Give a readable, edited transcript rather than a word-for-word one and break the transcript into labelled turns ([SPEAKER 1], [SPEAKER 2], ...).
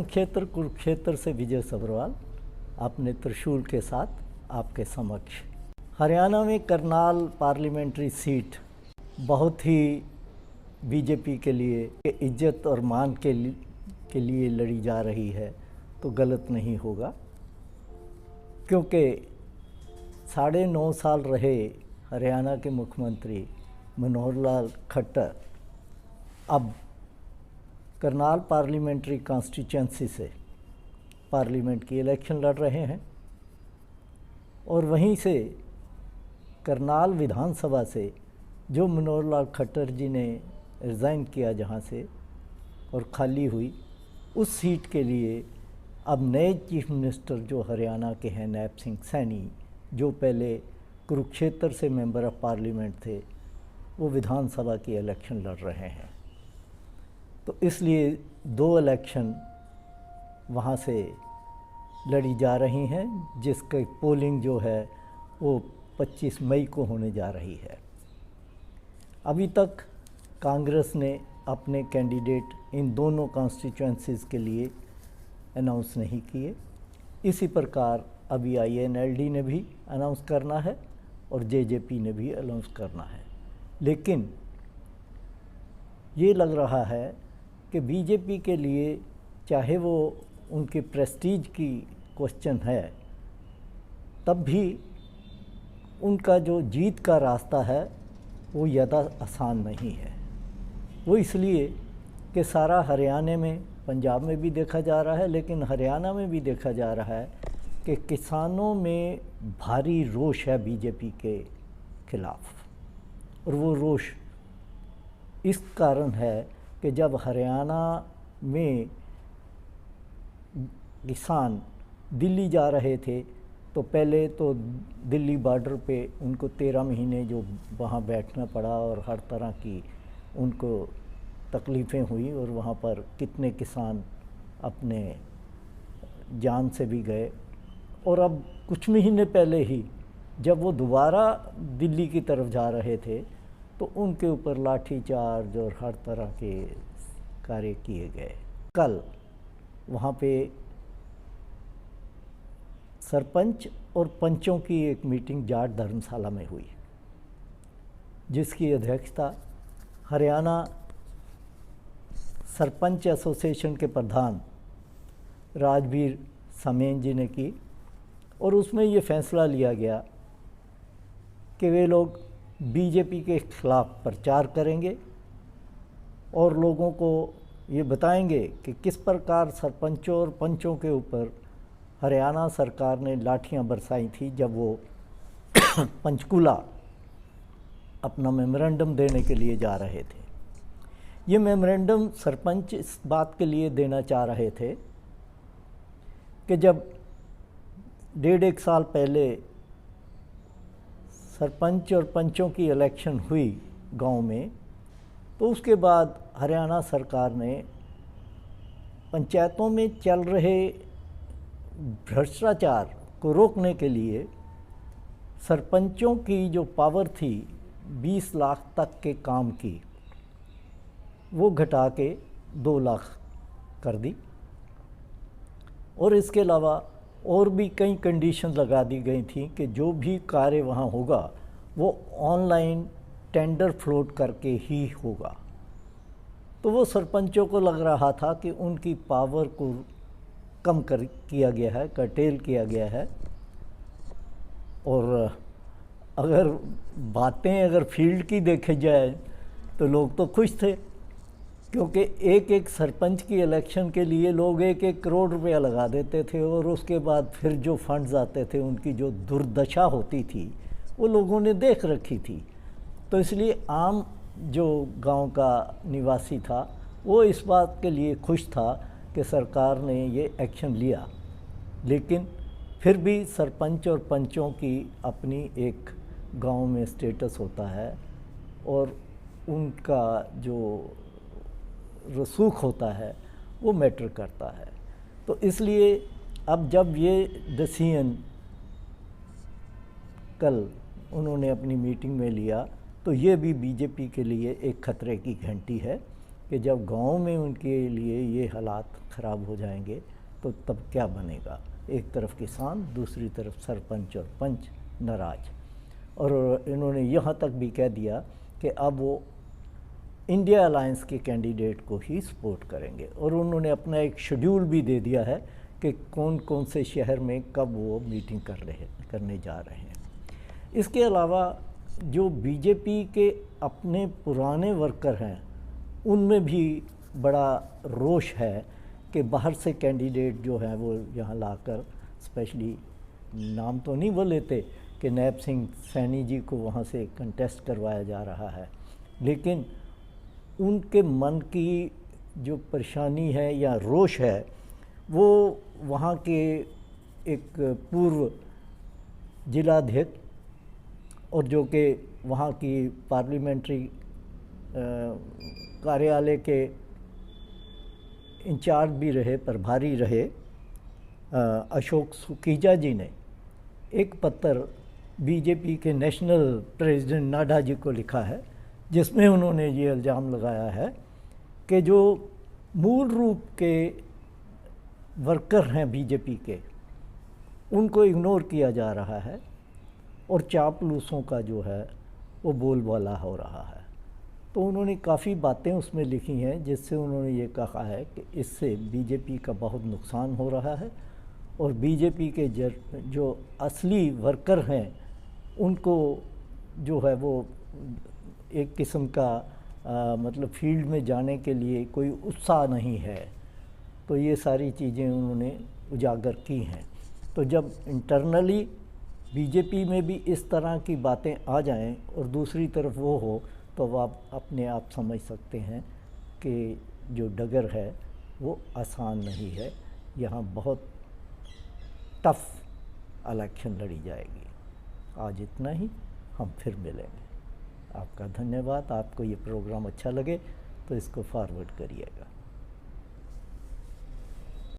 [SPEAKER 1] जन्म क्षेत्र कुरुक्षेत्र से विजय सब्रवाल अपने त्रिशूल के साथ आपके समक्ष। हरियाणा में करनाल पार्लियामेंट्री सीट बहुत ही बीजेपी के लिए इज्जत और मान के लिए लड़ी जा रही है, तो गलत नहीं होगा, क्योंकि 9.5 साल रहे हरियाणा के मुख्यमंत्री मनोहर लाल खट्टर अब करनाल पार्लियामेंट्री कॉन्स्टिट्यूंसी से पार्लियामेंट की इलेक्शन लड़ रहे हैं और वहीं से करनाल विधानसभा से जो मनोहर लाल खट्टर जी ने रिज़ाइन किया जहां से और खाली हुई, उस सीट के लिए अब नए चीफ मिनिस्टर जो हरियाणा के हैं नायब सिंह सैनी, जो पहले कुरुक्षेत्र से मेंबर ऑफ पार्लियामेंट थे, वो विधानसभा की इलेक्शन लड़ रहे हैं। तो इसलिए 2 इलेक्शन वहाँ से लड़ी जा रही हैं, जिसकी पोलिंग जो है वो 25 मई को होने जा रही है। अभी तक कांग्रेस ने अपने कैंडिडेट इन दोनों कॉन्स्टिट्यूंसीज़ के लिए अनाउंस नहीं किए। इसी प्रकार अभी INLD ने भी अनाउंस करना है और JJP ने भी अनाउंस करना है। लेकिन ये लग रहा है कि बीजेपी के लिए, चाहे वो उनके प्रेस्टीज की क्वेश्चन है, तब भी उनका जो जीत का रास्ता है वो ज़्यादा आसान नहीं है। वो इसलिए कि सारा हरियाणा में, पंजाब में भी देखा जा रहा है, लेकिन हरियाणा में भी देखा जा रहा है कि किसानों में भारी रोष है बीजेपी के खिलाफ। और वो रोष इस कारण है कि जब हरियाणा में किसान दिल्ली जा रहे थे, तो पहले तो दिल्ली बॉर्डर पे उनको 13 महीने जो वहाँ बैठना पड़ा और हर तरह की उनको तकलीफ़ें हुई और वहाँ पर कितने किसान अपने जान से भी गए। और अब कुछ महीने पहले ही जब वो दोबारा दिल्ली की तरफ जा रहे थे, तो उनके ऊपर लाठीचार्ज और हर तरह के कार्य किए गए। कल वहाँ पे सरपंच और पंचों की एक मीटिंग जाट धर्मशाला में हुई, जिसकी अध्यक्षता हरियाणा सरपंच एसोसिएशन के प्रधान राजवीर समेन जी ने की। और उसमें ये फैसला लिया गया कि वे लोग बीजेपी के खिलाफ प्रचार करेंगे और लोगों को ये बताएंगे कि किस प्रकार सरपंचों और पंचों के ऊपर हरियाणा सरकार ने लाठियां बरसाई थी जब वो पंचकूला अपना मेमोरेंडम देने के लिए जा रहे थे। ये मेमोरेंडम सरपंच इस बात के लिए देना चाह रहे थे कि जब 1.5 साल पहले सरपंच और पंचों की इलेक्शन हुई गांव में, तो उसके बाद हरियाणा सरकार ने पंचायतों में चल रहे भ्रष्टाचार को रोकने के लिए सरपंचों की जो पावर थी 20 लाख तक के काम की, वो घटा के 2 लाख कर दी। और इसके अलावा और भी कई कंडीशन लगा दी गई थी कि जो भी कार्य वहाँ होगा वो ऑनलाइन टेंडर फ्लोट करके ही होगा। तो वो सरपंचों को लग रहा था कि उनकी पावर को कम किया गया है, कर्टेल किया गया है। और अगर बातें फील्ड की देखी जाए तो लोग तो खुश थे, क्योंकि एक सरपंच की इलेक्शन के लिए लोग 1-1 करोड़ रुपया लगा देते थे और उसके बाद फिर जो फंड्स आते थे, उनकी जो दुर्दशा होती थी वो लोगों ने देख रखी थी। तो इसलिए आम जो गांव का निवासी था वो इस बात के लिए खुश था कि सरकार ने ये एक्शन लिया। लेकिन फिर भी सरपंच और पंचों की अपनी एक गांव में स्टेटस होता है और उनका जो रसूख होता है वो मैटर करता है। तो इसलिए अब जब ये डिसीजन कल उन्होंने अपनी मीटिंग में लिया, तो ये भी बीजेपी के लिए एक खतरे की घंटी है कि जब गांव में उनके लिए ये हालात ख़राब हो जाएंगे तो तब क्या बनेगा। एक तरफ किसान, दूसरी तरफ सरपंच और पंच नाराज। और इन्होंने यहाँ तक भी कह दिया कि अब वो इंडिया अलायंस के कैंडिडेट को ही सपोर्ट करेंगे, और उन्होंने अपना एक शेड्यूल भी दे दिया है कि कौन कौन से शहर में कब वो मीटिंग करने जा रहे हैं। इसके अलावा जो बीजेपी के अपने पुराने वर्कर हैं उनमें भी बड़ा रोष है कि बाहर से कैंडिडेट जो है वो यहाँ लाकर, स्पेशली नाम तो नहीं वो लेते कि नैब सिंह सैनी जी को वहाँ से कंटेस्ट करवाया जा रहा है, लेकिन उनके मन की जो परेशानी है या रोष है वो वहाँ के एक पूर्व जिलाध्यक्ष और जो कि वहाँ की पार्लियामेंट्री कार्यालय के इंचार्ज भी रहे, प्रभारी रहे, अशोक सुकीजा जी ने एक पत्र बीजेपी के नेशनल प्रेसिडेंट नाडा जी को लिखा है, जिसमें उन्होंने ये इल्ज़ाम लगाया है कि जो मूल रूप के वर्कर हैं बीजेपी के, उनको इग्नोर किया जा रहा है और चापलूसों का जो है वो बोलबाला हो रहा है। तो उन्होंने काफ़ी बातें उसमें लिखी हैं जिससे उन्होंने ये कहा है कि इससे बीजेपी का बहुत नुकसान हो रहा है और बीजेपी के जो असली वर्कर हैं उनको जो है वो एक किस्म का मतलब फील्ड में जाने के लिए कोई उत्साह नहीं है। तो ये सारी चीज़ें उन्होंने उजागर की हैं। तो जब इंटरनली बीजेपी में भी इस तरह की बातें आ जाएं और दूसरी तरफ वो हो, तो आप अपने आप समझ सकते हैं कि जो डगर है वो आसान नहीं है। यहाँ बहुत टफ इलेक्शन लड़ी जाएगी। आज इतना ही, हम फिर मिलेंगे। आपका धन्यवाद। आपको ये प्रोग्राम अच्छा लगे तो इसको फॉरवर्ड करिएगा।